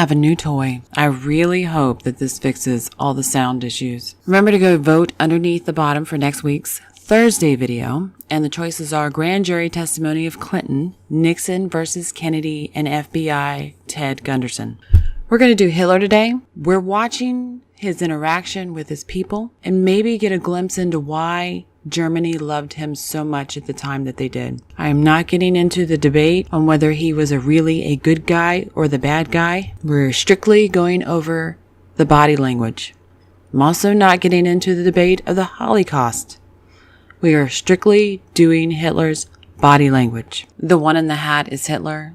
have a new toy. I really hope that this fixes all the sound issues. Remember to go vote underneath the bottom for next week's Thursday video. And the choices are grand jury testimony of Clinton, Nixon versus Kennedy, and FBI Ted Gunderson. We're going to do Hitler today. We're watching his interaction with his people and maybe get a glimpse into why Germany loved him so much at the time that they did. I am not getting into the debate on whether he was really a good guy or the bad guy. We're strictly going over the body language. I'm also not getting into the debate of the Holocaust. We are strictly doing Hitler's body language. The one in the hat is Hitler.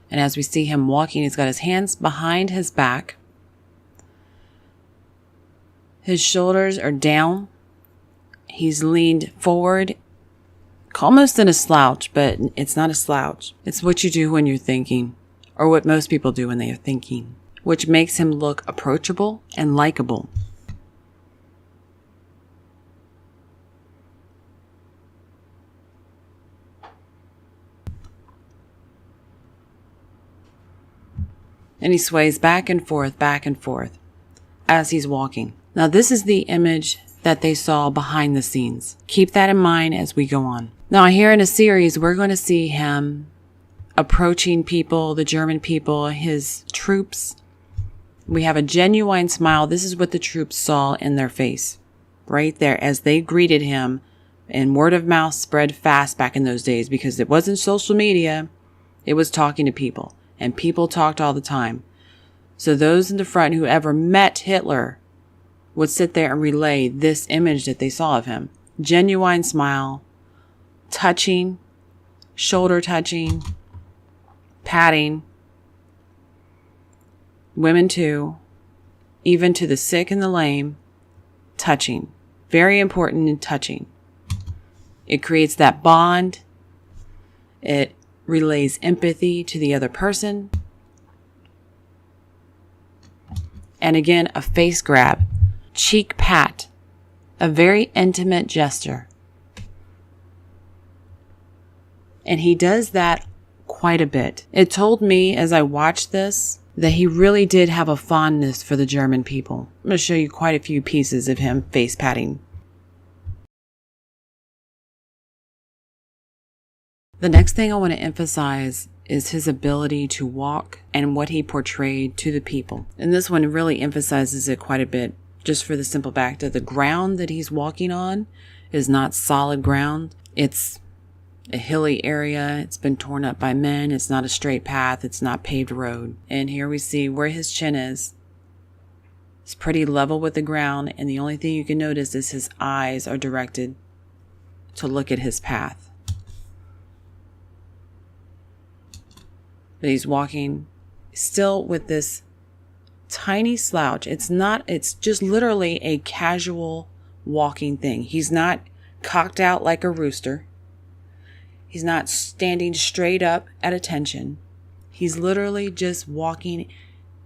And as we see him walking, he's got his hands behind his back. His shoulders are down. He's leaned forward, almost in a slouch, but it's not a slouch. It's what you do when you're thinking, or what most people do when they are thinking, which makes him look approachable and likable. And he sways back and forth as he's walking. Now, this is the image that they saw behind the scenes. Keep that in mind as we go on. Now, here in a series, we're going to see him approaching people, the German people, his troops. We have a genuine smile. This is what the troops saw in their face right there as they greeted him. And word of mouth spread fast back in those days because it wasn't social media. It was talking to people, and people talked all the time. So those in the front who ever met Hitler would sit there and relay this image that they saw of him. Genuine smile, touching, shoulder touching, patting. Women too, even to the sick and the lame, touching. Very important in touching. It creates that bond. It relays empathy to the other person. And again, a face grab. Cheek pat, a very intimate gesture. And he does that quite a bit. It told me as I watched this that he really did have a fondness for the German people. I'm going to show you quite a few pieces of him face patting. The next thing I want to emphasize is his ability to walk and what he portrayed to the people. And this one really emphasizes it quite a bit. Just for the simple fact that the ground that he's walking on is not solid ground. It's a hilly area. It's been torn up by men. It's not a straight path. It's not paved road. And here we see where his chin is. It's pretty level with the ground. And the only thing you can notice is his eyes are directed to look at his path. But he's walking still with this tiny slouch. It's just literally a casual walking thing. He's not cocked out like a rooster. He's not standing straight up at attention. He's literally just walking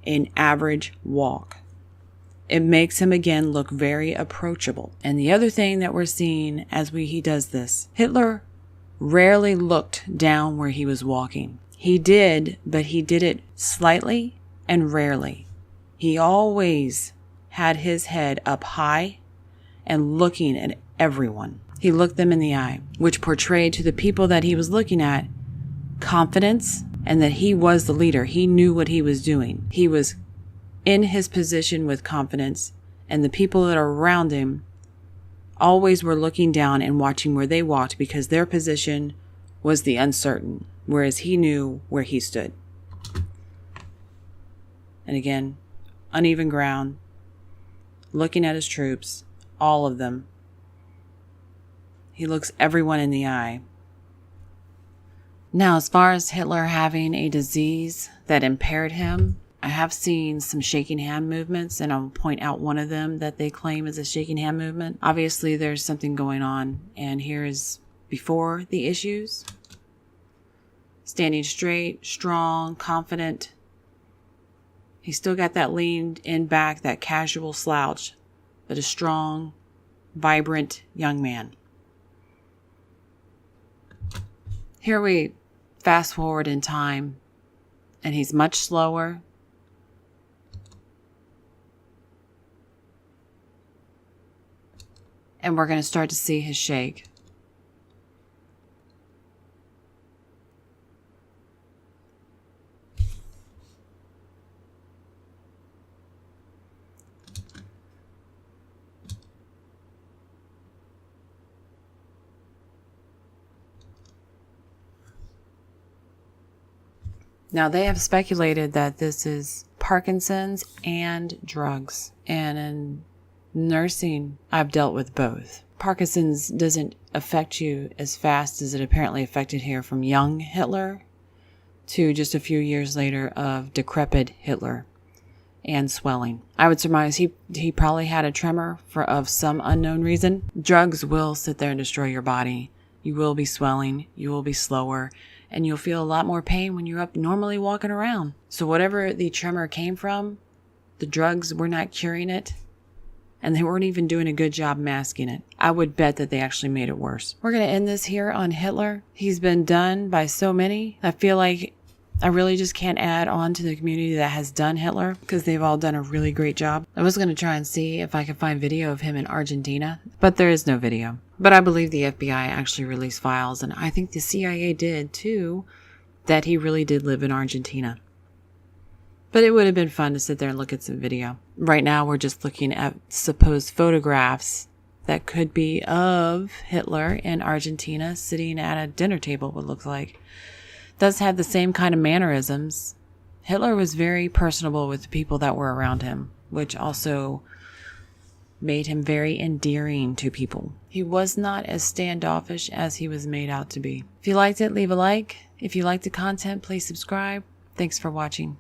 an average walk. It makes him again look very approachable. And the other thing that we're seeing as he does this, Hitler rarely looked down where he was walking. He did, but he did it slightly and rarely. He always had his head up high and looking at everyone. He looked them in the eye, which portrayed to the people that he was looking at confidence and that he was the leader. He knew what he was doing. He was in his position with confidence, and the people that are around him always were looking down and watching where they walked because their position was the uncertain, whereas he knew where he stood. And again, uneven ground, looking at his troops, all of them. He looks everyone in the eye. Now, as far as Hitler having a disease that impaired him, I have seen some shaking hand movements, and I'll point out one of them that they claim is a shaking hand movement. Obviously, there's something going on, and here is before the issues. Standing straight, strong, confident. He's still got that leaned in back, that casual slouch, but a strong, vibrant young man. Here we fast forward in time, and he's much slower. And we're going to start to see his shake. Now, they have speculated that this is Parkinson's and drugs. And in nursing, I've dealt with both. Parkinson's doesn't affect you as fast as it apparently affected here from young Hitler to just a few years later of decrepit Hitler and swelling. I would surmise he probably had a tremor of some unknown reason. Drugs will sit there and destroy your body. You will be swelling. You will be slower. And you'll feel a lot more pain when you're up normally walking around. So whatever the tremor came from, the drugs were not curing it. And they weren't even doing a good job masking it. I would bet that they actually made it worse. We're going to end this here on Hitler. He's been done by so many. I feel like I really just can't add on to the community that has done Hitler because they've all done a really great job. I was going to try and see if I could find video of him in Argentina, but there is no video. But I believe the FBI actually released files, and I think the CIA did too, that he really did live in Argentina. But it would have been fun to sit there and look at some video. Right now, we're just looking at supposed photographs that could be of Hitler in Argentina sitting at a dinner table, what it looks like. Does have the same kind of mannerisms. Hitler was very personable with the people that were around him, which also made him very endearing to people. He was not as standoffish as he was made out to be. If you liked it, leave a like. If you liked the content, please subscribe. Thanks for watching.